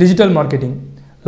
Digital marketing.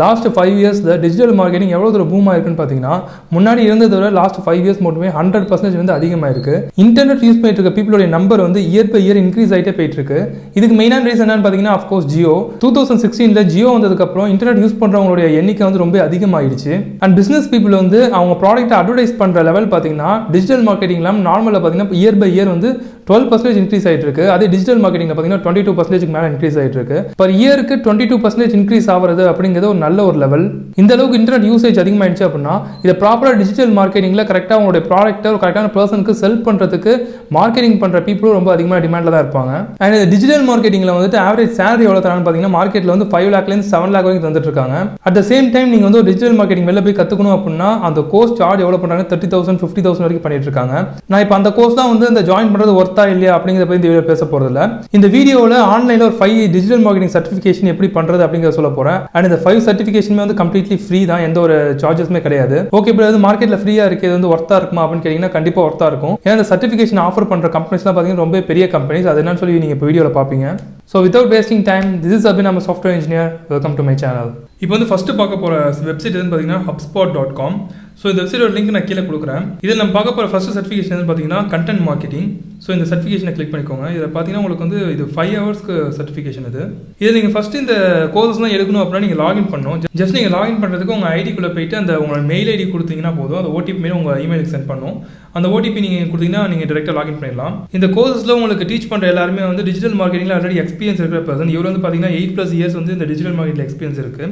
Last 5 years, the digital marketing எவ்வளவு boom ஆயிருக்குன்னு பார்த்தீங்கன்னா முன்னாடி இருந்ததை விட லாஸ்ட் 5 இயர்ஸ் மட்டுமே 100% வந்து அதிகமாக இருக்கு. இன்டர்நெட் யூஸ் பண்ணிட்டு இருக்க பீப்புளோட நம்பர் வந்து இயர் பை இயர் இன்க்ரீஸ் ஆகிட்டே போயிட்டு இருக்கு. இதுக்கு மெயினான ரீசன் என்னன்னு பார்த்தீங்கன்னா அஃப்கோர்ஸ் ஜியோ 2016 ஜியோ வந்ததுக்கப்புறம் இன்டர்நெட் யூஸ் பண்ணுறவங்களுடைய எண்ணிக்கை வந்து ரொம்ப அதிகமாகிடுச்சு. அண்ட் பிஸ்னஸ் பீப்புள் வந்து அவங்க ப்ராடக்ட்டை அட்வர்டைஸ் பண்ணுற லெவல் பார்த்தீங்கன்னா டிஜிட்டல் மார்க்கெட்டிங் இல்லாமல் நார்மலாக பார்த்தீங்கன்னா இயர் பை இயர் வந்து 12% இன்க்ரீஸ் ஆகிட்டு இருக்கு. அதே டிஜிட்டல் மார்க்கெட்டிங் பார்த்தீங்கன்னா 22% மேலே இன்க்ரீஸ் ஆகிட்டு இருக்கு. பர் இயருக்கு 22% இன்க்ரீஸ் ஆகிறது அப்படிங்கிறது ஒரு நல்ல ஒரு லெவல். இந்த அளவுக்கு இன்டர்நெட் யூசேஜ் அதிகமாகிடுச்சு அப்படின்னா இதை ப்ராப்பராக டிஜிட்டல் மார்க்கெட்டிங்கில் கரெக்டாக உங்களுடைய ப்ராடக்ட்டை ஒரு கரெக்டான பர்சனுக்கு செல் பண்ணுறதுக்கு மார்க்கெட்டிங் பண்ணுற பீப்புளும் ரொம்ப அதிகமாக டிமாண்டில் தான் இருப்பாங்க. அண்ட் இந்த டிஜிட்டல் மார்க்கெட்டிங்கில் வந்துட்டு ஆவரேஜ் சேலரி எவ்வளோ தரான்னு பார்த்தீங்கன்னா மார்க்கெட்டில் வந்து 5 lakhலேருந்து 7 lakh வரைக்கும் தந்துட்டு இருக்காங்க. அட் த சேம் டைம் நீங்கள் வந்து ஒரு டிஜிட்டல் மார்க்கெட்டிங் வெளில போய் கற்றுக்கணும் அப்படின்னா அந்த கோர்ஸ் சார்ஜ் எவ்வளோ பண்ணுறாங்க 30,000 50,000 வரைக்கும் பண்ணிட்டு இருக்காங்க. நான் இப்போ அந்த கோர்ஸ் தான் வந்து இந்த ஜாயின் பண்ணுறது ஒர்த்தா இல்லையா அப்படிங்கிறத பற்றி இந்த வீடியோ பேச போகிறதில்ல. இந்த வீடியோவில் ஆன்லைனில் ஒரு 5 டிஜிட்டல் மார்க்கெட்டிங் சர்டிஃபிகேஷன் எப்படி பண்ணுறது அப்படிங்கிறத சொல்ல போகிறேன். அண்ட் இந்த 5 சர்டிஃபிகேஷன் வந்து கம்ப்ளீட்லி ஃப்ரீ தான், எந்த ஒரு சார்ஜஸ்மே கிடையாது. ஓகே, இப்போ அது மார்க்கெட்டில் ஃப்ரீயாக இருக்குது, இது வந்து ஒர்த்தா இருக்குமா அப்படின்னு கேட்டிங்கன்னா கண்டிப்பாக ஒர்த்தா இருக்கும். ஏன்னா இந்த சர்டிஃபிகேஷன் ஆஃபர் பண்ணுற கம்பெனிஸ்லாம் பார்த்தீங்கன்னா ரொம்ப பெரிய கம்பெனிஸ். அது என்னன்னு சொல்லி நீங்கள் இப்போ வீடியோவில் பார்ப்பீங்க. So without wasting time, this is ABIN, I'm a software engineer. Welcome to my channel. இப்போ வந்து ஃபஸ்ட்டு பார்க்க போகிற வெப்சைட் எதுன்னு பார்த்தீங்கன்னா hubspot.com. ஸோ இந்த வெப்சைட்டோட லிங்க் நான் கீழே கொடுக்குறேன். இதில் நம்ம பார்க்க போகிற ஃபஸ்ட்டு சர்டிஃபிகேஷன் வந்து பார்த்தீங்கன்னா கண்டென்ட் மார்க்கெட்டிங். ஸோ இந்த சர்டிஃபிகேஷனை கிளிக் பண்ணிக்கோங்க. இதில் பார்த்தீங்கன்னா உங்களுக்கு வந்து இது 5 ஹவர்ஸ்க்கு சர்டிஃபிகேஷன் இது. இதில் நீங்கள் ஃபஸ்ட்டு இந்த கோர்ஸ்லாம் எடுக்கணும் அப்படின்னா நீங்கள் லாகின் பண்ணணும். ஜஸ்ட் நீங்கள் லாகின் பண்ணுறதுக்கு உங்கள் ஐடிக்குள்ளே போயிட்டு அந்த உங்களோட மெயில் ஐடி கொடுத்தீங்கன்னா போதும். அந்த ஓடிபி மேலே உங்கள் இமெயிலுக்கு சென்ட் பண்ணும். அந்த ஓடிபி நீங்கள் கொடுத்தீங்கன்னா நீங்கள் டேரெக்டாக லாகின் பண்ணிடலாம். இந்த கோர்ஸில் உங்களுக்கு டீச் பண்ணுற எல்லாருமே வந்து டிஜிட்டல் மார்க்கெட்டிங்கில் ஆல்ரெடி எக்ஸ்பீரியன்ஸ் இருக்கிற பர்சன். இவர் வந்து பார்த்தீங்கன்னா 8+ years வந்து இந்த டிஜிட்டல் மார்க்கெட்டில் எக்ஸ்பீரியன்ஸ் இருக்குது.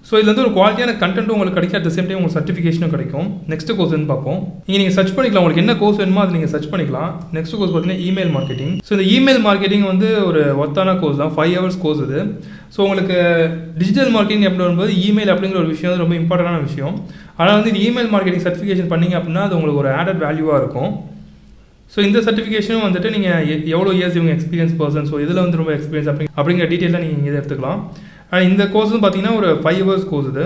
ஸோ இதில் வந்து ஒரு குவாலிட்டியான கண்டென்ட்டும் உங்களுக்கு கிடைக்கும். அட் த சேம் டைம் உங்களுக்கு சர்டிஃபிகேஷனும் கிடைக்கும். நெக்ஸ்ட் கோர்ஸ் வந்து பார்ப்போம். நீங்கள் சர்ச் பண்ணிக்கலாம், உங்களுக்கு என்ன கோர்ஸ் வேணுமோ அதை நீங்கள் சர்ச் பண்ணிக்கலாம். நெக்ஸ்ட் கோர்ஸ் பார்த்தீங்கன்னா இமெயில் மார்க்கெட்டிங். ஸோ இந்த இமெயில் மார்க்கெட்டிங் வந்து ஒரு ஒர்த்தான கோர்ஸ் தான், 5 hours கோர்ஸ் இது. ஸோ உங்களுக்கு டிஜிட்டல் மார்க்கெட்டிங் எப்படி வரும்போது இமெயில் அப்படிங்கிற ஒரு விஷயம் ரொம்ப இம்பார்ட்டண்டான விஷயம். ஆனால் வந்து இந்த இமெயில் மார்க்கெட்டிங் சர்டிஃபிகேஷன் பண்ணிங்க அப்படின்னா அது உங்களுக்கு ஒரு ஆடட் வேல்யூவாக இருக்கும். ஸோ இந்த சர்டிஃபிகேஷனும் வந்துட்டு நீங்கள் எவ்வளோ இயர்ஸ் இவங்க எக்ஸ்பீரியன்ஸ் பர்சன், ஸோ இதில் வந்து ரொம்ப எக்ஸ்பீரியன்ஸ் அப்படிங்கிற டீட்டெயிலாக நீங்கள் இதை எடுத்துக்கலாம். அண்ட் இந்த கோர்ஸும் பார்த்தீங்கன்னா ஒரு 5 hours கோர்ஸ் இது.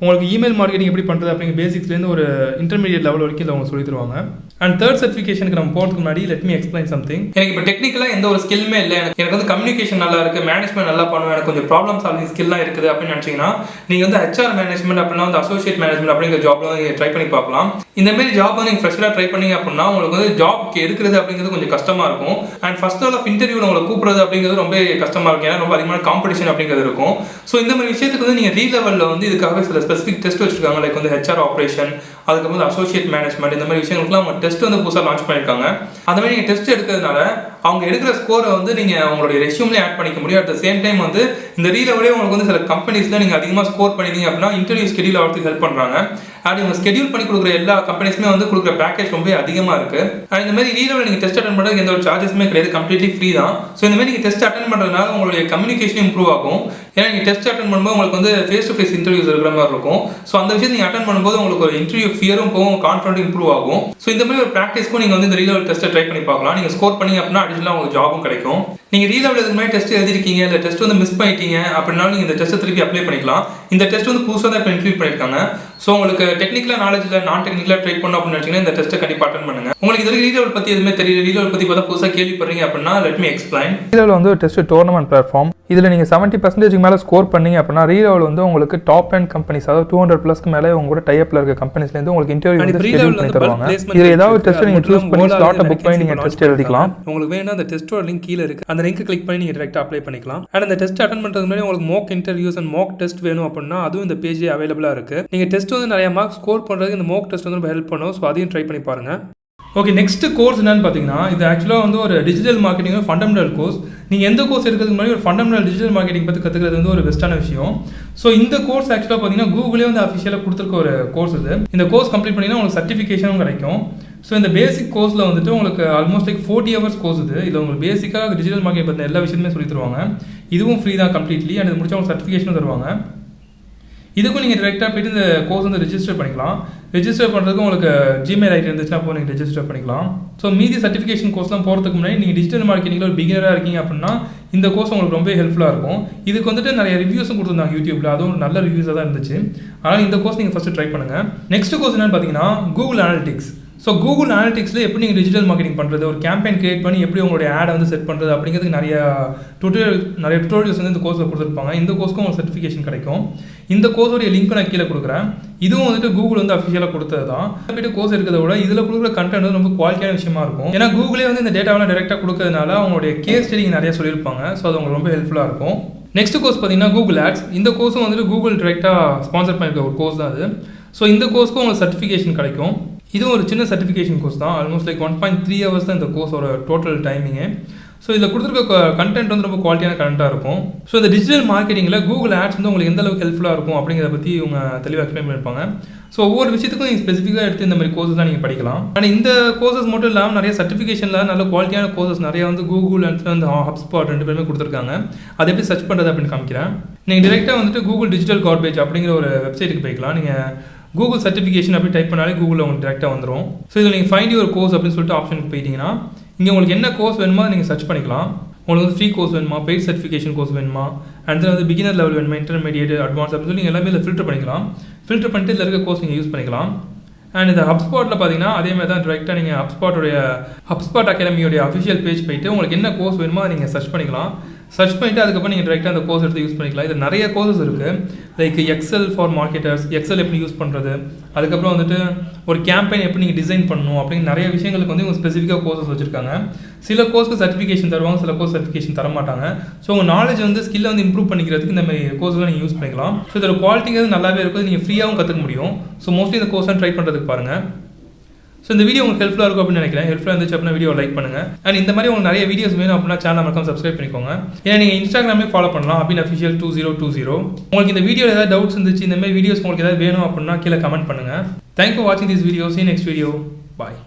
உங்களுக்கு இமெயில் மார்க்கெட்டிங் எப்படி பண்ணுறது அப்படிங்கிற பேசிக்ஸ்லேருந்து ஒரு இன்டர்மீடியட் லெவல் வரைக்கும் இதை அவங்க சொல்லி தருவாங்க. அண்ட் தேர்ட் சர்டிஃபிகேஷனுக்கு நம்ம போகிறதுக்கு முன்னாடி லெட் மீ எக்ஸ்பிளைன் சம்திங். எனக்கு இப்போ டெக்னிக்கலாக எந்த ஒரு ஸ்கில்மே இல்லை, எனக்கு வந்து கம்யூனிகேஷன் நல்லா இருக்குது, மேனேஜ்மெண்ட் நல்லா பண்ணுவேன், எனக்கு கொஞ்சம் ப்ராப்ளம் சால்விங் ஸ்கில்லாம் இருக்குது அப்படின்னு நினச்சிங்கன்னா நீங்கள் வந்து HR மேனேஜ்மெண்ட் அப்படின்னா வந்து அசோசியேட் மேனேஜ்மெண்ட் அப்படிங்கிற ஜாப்ல வந்து நீங்கள் ட்ரை பண்ணி பார்க்கலாம். இந்த மாதிரி ஜாப் வந்து நீங்கள் ஃப்ரெஷ்ஷாக ட்ரை பண்ணீங்க அப்படின்னா உங்களுக்கு வந்து ஜாப்க்கு எடுக்கிறது அப்படிங்கிறது கொஞ்சம் கஷ்டமாக இருக்கும். அண்ட் ஃபர்ஸ்ட் ஆஃப் இன்டர்வியூவில் உங்களை கூப்பிடுறது அப்படிங்கிறது ரொம்ப கஷ்டமாக இருக்கும். ஏன்னா ரொம்ப அதிகமான காம்படிஷன் அப்படிங்கிறது இருக்கும். ஸோ இந்த மாதிரி விஷயத்துக்கு வந்து நீங்கள் ரீலெவலில் வந்து இதுக்காகவே சில ஸ்பெசிஃபிக் டெஸ்ட் வச்சுருக்காங்க. லைக் வந்து HR ஆப்ரேஷன், அதுக்கப்புறம் அசோசியேட் மேனேஜ்மெண்ட், இந்த மாதிரி விஷயங்களுக்குலாம் அவங்க டெஸ்ட் வந்து புதுசாக லான்ச் பண்ணியிருக்காங்க. அந்த மாதிரி நீங்கள் டெஸ்ட் எடுக்கிறதுனால அவங்க எடுக்கிற ஸ்கோரை வந்து நீங்கள் உங்களுடைய ரெஸ்யூம்லேயே ஆட் பண்ணிக்க முடியும். அட் த சேம் டைம் வந்து இந்த ரீலெவலே உங்களுக்கு வந்து சில கம்பெனிஸில் நீங்கள் அதிகமாக ஸ்கோர் பண்ணிட்டீங்க அப்படின்னா இன்டர்வியூ ஸ்கெடியூல் ஆகிறதுக்கு ஹெல்ப் பண்ணுறாங்க. அண்ட் இவங்க ஸ்கெடியூல் பண்ணி கொடுக்குற எல்லா கம்பெனிஸுமே வந்து கொடுக்குற பேக்கேஜ் ரொம்ப அதிகமாக இருக்குது. அண்ட் இந்த மாதிரி ரீலெவலில் நீங்கள் டெஸ்ட் அட்டன் பண்ணுறதுக்கு எந்த ஒரு சார்ஜஸுமே கிடையாது, கம்ப்ளீட்லி ஃப்ரீ தான். ஸோ இந்த மாதிரி நீங்கள் டெஸ்ட் அட்டன் பண்ணுறதுனால உங்களுடைய கம்யூனிகேஷன் இம்ப்ரூவ் ஆகும். ஏன்னா நீங்கள் டெஸ்ட் அட்டன் பண்ணும்போது உங்களுக்கு வந்து ஃபேஸ் டு ஃபேஸ் இன்டர்வியூஸ் இருக்கிற மாதிரி இருக்கும். ஸோ அந்த விஷயத்தை நீங்கள் அட்டன் பண்ணும்போது உங்களுக்கு ஒரு இன்டர்வியூ ஃபியரும் போகும், கான்ஃபிடன்ட் இம்ப்ரூவ் ஆகும். ஸோ இந்த மாதிரி ஒரு ப்ராக்டிஸ்க்கும் நீங்கள் வந்து இந்த ரீலெவல் டெஸ்ட்டை ட்ரை பண்ணி பார்க்கலாம். நீங்கள் ஸ்கோர் பண்ணி அப்படின்னா அடிஷனலாக உங்களுக்கு ஜாபும் கிடைக்கும். நீங்கள் ரீலெவல் இதுக்கு முன்னாடி டெஸ்ட் எழுதிருக்கீங்க, இல்லை டெஸ்ட் வந்து மிஸ் பண்ணிட்டீங்க அப்படின்னாலும் நீங்கள் இந்த டெஸ்ட்டை திருப்பி அப்ளை பண்ணிக்கலாம். இந்த டெஸ்ட் வந்து புதுசாக தான் இப்போ இன்க்ளூட் பண்ணியிருக்காங்க. ஸோ உங்களுக்கு டெக்னிக்கலாக நாலேஜ் இல்லை, நான் டெக்னிக்கலாக ட்ரை பண்ணணும் அப்படின்னு நினச்சிங்கன்னா இந்த டெஸ்ட்டை கண்டிப்பாக அட்டன் பண்ணுங்க. உங்களுக்கு இது ரீலெவல் பற்றி எதுவுமே தெரியல, ரீலெவல் பற்றி பார்த்தா புதுசாக கேள்விப்படுறீங்க அப்படின்னா லெட் மீ எக்ஸ்பிளைன். ரீலெவல் வந்து ஒரு டெஸ்ட் டோர்னமெண்ட் பிளாட்ஃபார்ம். இதில் நீங்கள் 70% மேலே ஸ்கோர் பண்ணீங்க அப்படின்னா ரீலெவல் வந்து உங்களுக்கு டாப் அண்ட் கம்பெனிஸ், அதாவது 200+ மேலே உங்களோட டைப்ல இருக்க கம்பெனிஸ்லேருந்து உங்களுக்கு இன்டர்வியூ பண்ணி தருவாங்க. இதில் ஏதாவது டெஸ்ட் நீங்கள் சூஸ் பண்ணி ஸ்லாட்டை புக் பண்ணி நீங்கள் டெஸ்ட் எழுதிக்கலாம். உங்களுக்கு வேணும் அந்த டெஸ்ட்டோட லிங்க் கீழே இருக்கு, அந்த லிங்க் கிளிக் பண்ணி நீங்கள் டேரெக்டாக அப்ளை பண்ணிக்கலாம். அண்ட் அந்த டெஸ்ட் அட்டன் பண்ணுறதுக்கு முன்னாடி உங்களுக்கு mock interviews and mock test வேணும் அப்படின்னா அதுவும் இந்த பேஜ்லேயே அவைலபிளாக இருக்குது. நீங்கள் டெஸ்ட் வந்து நிறைய மார்க் ஸ்கோர் பண்ணுறதுக்கு இந்த மாக் டெஸ்ட் வந்து ரொம்ப ஹெல்ப் பண்ணும். ஸோ அதையும் ட்ரை பண்ணி பாருங்க. ஓகே, நெக்ஸ்ட் கோர்ஸ் என்னன்னு பார்த்தீங்கன்னா இது ஆக்சுவலாக வந்து ஒரு டிஜிட்டல் மார்க்கெட்டிங் ஃபண்டமெண்டல் கோர்ஸ். நீங்கள் எந்த கோர்ஸ் எடுக்கிறதுக்கு முன்னாடி ஒரு ஃபண்டமெண்டல் டிஜிட்டல் மார்க்கெட்டிங் பற்றி கற்றுக்கிறது வந்து ஒரு பெஸ்ட்டான விஷயம். ஸோ இந்த கோர்ஸ் ஆக்சுவலாக பார்த்தீங்கன்னா கூகுளே வந்து அஃபிஷியலாக கொடுத்துருக்க ஒரு கோர்ஸ் இது. இந்த கோர்ஸ் கம்ப்ளீட் பண்ணிங்கன்னா உங்களுக்கு சர்டிஃபிகேஷனும் கிடைக்கும். ஸோ இந்த பேசிக் கோர்ஸில் வந்துட்டு உங்களுக்கு ஆல்மோஸ்ட் லைக் 40 hours கோர்ஸ் இது. இதில் உங்களுக்கு பேசிக்காக டிஜிட்டல் மார்க்கெட் பற்றின எல்லா விஷயமே சொல்லி தருவாங்க. இதுவும் ஃப்ரீ தான் கம்ப்ளீட்லி. அண்ட் இது முடிச்சா உங்களுக்கு சர்டிஃபிகேஷனும் தருவாங்க. இதுக்கும் நீங்கள் டேரெக்டாக போய்ட்டு இந்த கோர்ஸ் வந்து ரெஜிஸ்டர் பண்ணிக்கலாம். ரெஜிஸ்டர் பண்ணுறதுக்கு உங்களுக்கு ஜிமெயில் ஐடி இருந்துச்சுன்னா அப்போ நீங்கள் ரெஜிஸ்டர் பண்ணிக்கலாம். ஸோ மீதி சர்டிஃபிகேஷன் கோர்ஸ்லாம் போகிறதுக்கு முன்னாடி நீங்கள் டிஜிட்டல் மார்க்கெட்டிங்கில் ஒரு பிகினராக இருக்கீங்க அப்படின்னா இந்த கோர்ஸ் உங்களுக்கு ரொம்ப ஹெல்ப்ஃபுல்லாக இருக்கும். இதுக்கு வந்துட்டு நிறைய ரிவ்யூஸும் கொடுத்துருந்தாங்க யூடியூப்பில், அதுவும் நல்ல ரிவ்யூஸாக தான் இருந்துச்சு. ஆனால் இந்த கோர்ஸ் நீங்கள் ஃபஸ்ட்டு ட்ரை பண்ணுங்கள். நெக்ஸ்ட் கோர்ஸ் என்னன்னு பார்த்தீங்கன்னா கூகுள் அனாலிட்டிக்ஸ். ஸோ கூகுள் அனலிட்டிக்ஸில் எப்படி நீங்கள் டிஜிட்டல் மார்க்கெட்டிங் பண்ணுறது, ஒரு கேம்பெயின் கிரியேட் பண்ணி எப்படி உங்களுடைய ஆடை வந்து செட் பண்ணுறது அப்படிங்கிறதுக்கு நிறைய டுட்டோரியல்ஸ் வந்து இந்த கோர்ஸில் கொடுத்துருப்பாங்க. இந்த கோர்ஸ்க்கும் உங்களுக்கு சர்டிஃபிகேஷன் கிடைக்கும். இந்த கோர்ஸோடைய லிங்க் நான் கீழே கொடுக்குறேன். இதுவும் வந்துட்டு கூகுள் வந்து அஃபிஷியலாக கொடுத்தது தான். போய்ட்டு கோர்ஸ் இருக்கிறத விட இதில் கொடுக்குற கண்டென்ட் வந்து ரொம்ப குவாலிட்டியான விஷயமா இருக்கும். ஏன்னா கூகுளே வந்து இந்த டேட்டாவெல்லாம் டேரெக்டாக கொடுக்கறதுனால அவங்களுடைய கேஸ் ஸ்டடிங் நிறைய சொல்லியிருப்பாங்க. ஸோ அது உங்களுக்கு ரொம்ப ஹெல்ப்ஃபுல்லாக இருக்கும். நெக்ஸ்ட் கோர்ஸ் பார்த்தீங்கன்னா கூகுள் ஆட்ஸ். இந்த கோர்ஸும் வந்துட்டு கூகுள் டேரெக்டாக ஸ்பான்சர் பண்ணியிருக்க ஒரு கோர்ஸ் தான் அது. ஸோ இந்த கோர்ஸ்க்கும் உங்களுக்கு சர்டிஃபிகேஷன் கிடைக்கும். இதுவும் ஒரு சின்ன சர்டிஃபிகேஷன் கோர்ஸ் தான். ஆல்மோஸ்ட் லைக் 1.3 hours தான் இந்த கோர்ஸோட டோட்டல் டைமிங்கு. ஸோ இதில் கொடுத்துருக்க கண்டென்ட் வந்து ரொம்ப குவாலிட்டியான கண்டென்ட்டாக இருக்கும். ஸோ இந்த டிஜிட்டல் மார்க்கெட்டிங்கில் கூகுள் ஆட்ஸ் வந்து உங்களுக்கு எந்த அளவுக்கு ஹெல்ப்ஃபுல்லாக இருக்கும் அப்படிங்கிறத பற்றி இவங்க தெளிவாக எக்ஸ்பிளைன் பண்ணியிருப்பாங்க. ஸோ ஒவ்வொரு விஷயத்துக்கும் நீங்கள் ஸ்பெசிஃபிக்காக எடுத்து இந்த மாதிரி கோர்ஸஸ் தான் நீங்கள் படிக்கலாம். ஆனால் இந்த கோர்சஸ் மட்டும் இல்லாமல் நிறைய சர்டிஃபிகேஷனில் நல்ல குவாலிட்டியான கோர்சஸ் நிறைய வந்து கூகுள் அண்ட் ஹப்ஸ்பாட் 2 பேருமே கொடுத்துருக்காங்க. அதை எப்படி சர்ச் பண்ணுறது அப்படின்னு காமிக்கிறேன். நீங்கள் டேரெக்டாக வந்துட்டு கூகுள் டிஜிட்டல் கார்பேஜ் அப்படிங்கிற ஒரு வெப்சைட்டுக்கு போய்க்கலாம். நீங்கள் கூகுள் சர்டிஃபிகேஷன் அப்படி டைப் பண்ணாலே கூகுளில் உங்களுக்கு டேரெக்டாக வந்துடும். ஸோ இதில் நீங்கள் ஃபைண்ட் யுவர் கோர்ஸ் அப்படின்னு சொல்லிட்டு ஆப்ஷனுக்கு போயிட்டீங்கன்னா இங்கே உங்களுக்கு என்ன கோர்ஸ் வேணுமோ நீங்கள் சர்ச் பண்ணிக்கலாம். உங்களுக்கு வந்து ஃப்ரீ கோர்ஸ் வேணுமா, பெய்ட் சர்டிஃபிகேஷன் கோர்ஸ் வேணுமா, அண்ட் வந்து பிகினர் லெவல் வேணுமா, இன்டர்மீடியேட், அட்வான்ஸ் அப்படின்னு சொல்லி நீங்கள் எல்லாமே இதில் ஃபில்டர் பண்ணிக்கலாம். ஃபில்டர் பண்ணிட்டு இதில் இருக்க கோர்ஸ் நீங்கள் யூஸ் பண்ணிக்கலாம். அண்ட் இந்த ஹப்ஸ்பாட்டில் பார்த்தீங்கன்னா அதே மாதிரி தான் டேரெக்டாக நீங்கள் ஹப்ஸ்பாட் அகாடமியோடைய அஃபிஷியல் பேஜ் போயிட்டு உங்களுக்கு என்ன கோர்ஸ் வேணுமோ அதை நீங்கள் சர்ச் பண்ணிக்கலாம். சர்ச் பண்ணிவிட்டு அதுக்கப்புறம் நீங்கள் டேரெக்டாக அந்த கோர்ஸ் எடுத்து யூஸ் பண்ணிக்கலாம். இது நிறைய கோர்சஸ் இருக்குது. Like Excel for marketers, Excel எப்படி யூஸ் பண்ணுறது, அதுக்கப்புறம் வந்துட்டு ஒரு கேம்பெயின் எப்படி நீங்கள் டிசைன் பண்ணணும் அப்படின்னு நிறைய விஷயங்களுக்கு வந்து இவங்க ஸ்பெசிஃபிக்காக கோர்சஸ் வச்சுருக்காங்க. சில கோர்ஸ்க்கு சர்டிஃபிகேஷன் தருவாங்க, சில கோர்ஸ் சர்டிஃபிகேஷன் தர மாட்டாங்க. ஸோ உங்கள் நாலேஜ் வந்து ஸ்கில்லை வந்து இம்ப்ரூவ் பண்ணிக்கிறதுக்கு இந்த மாதிரி கோர்ஸ்லாம் நீங்கள் யூஸ் பண்ணிக்கலாம். ஸோ இதோட குவாலிட்டிங்கிறது நல்லாவே இருக்கும். நீங்கள் ஃப்ரீயாகவும் கற்றுக்க முடியும். ஸோ மோஸ்ட்லி இந்த கோர்ஸ்லாம் ட்ரை பண்ணுறதுக்கு பாருங்கள். ஸோ இந்த வீடியோ உங்களுக்கு ஹெல்ப்ஃபுல்லாக இருக்கும் அப்படின்னு நினைக்கிறேன். ஹெல்ப்ஃபுல்லாக இருந்துச்சு அப்படின்னா வீடியோ லைக் பண்ணுங்கள். அண்ட் இந்த மாதிரி உங்களுக்கு நிறைய வீடியோஸ் வேணும் அப்படின்னா சேனல் மறக்காம சப்ஸ்கிரைப் பண்ணிக்கோங்க. ஏன்னா நீங்கள் இன்ஸ்டாகிராமே ஃபாலோ பண்ணலாம், ABIN official 2020. உங்களுக்கு இந்த வீடியோவில் ஏதாவது டவுட்ஸ் இருந்துச்சு, இந்த மாதிரி வீடியோஸ் உங்களுக்கு ஏதாவது வேணும் அப்படின்னா கீழே கமெண்ட் பண்ணுங்கள். தேங்க்யூ ஃபார் வாட்சிங் this video. See you next video. Bye.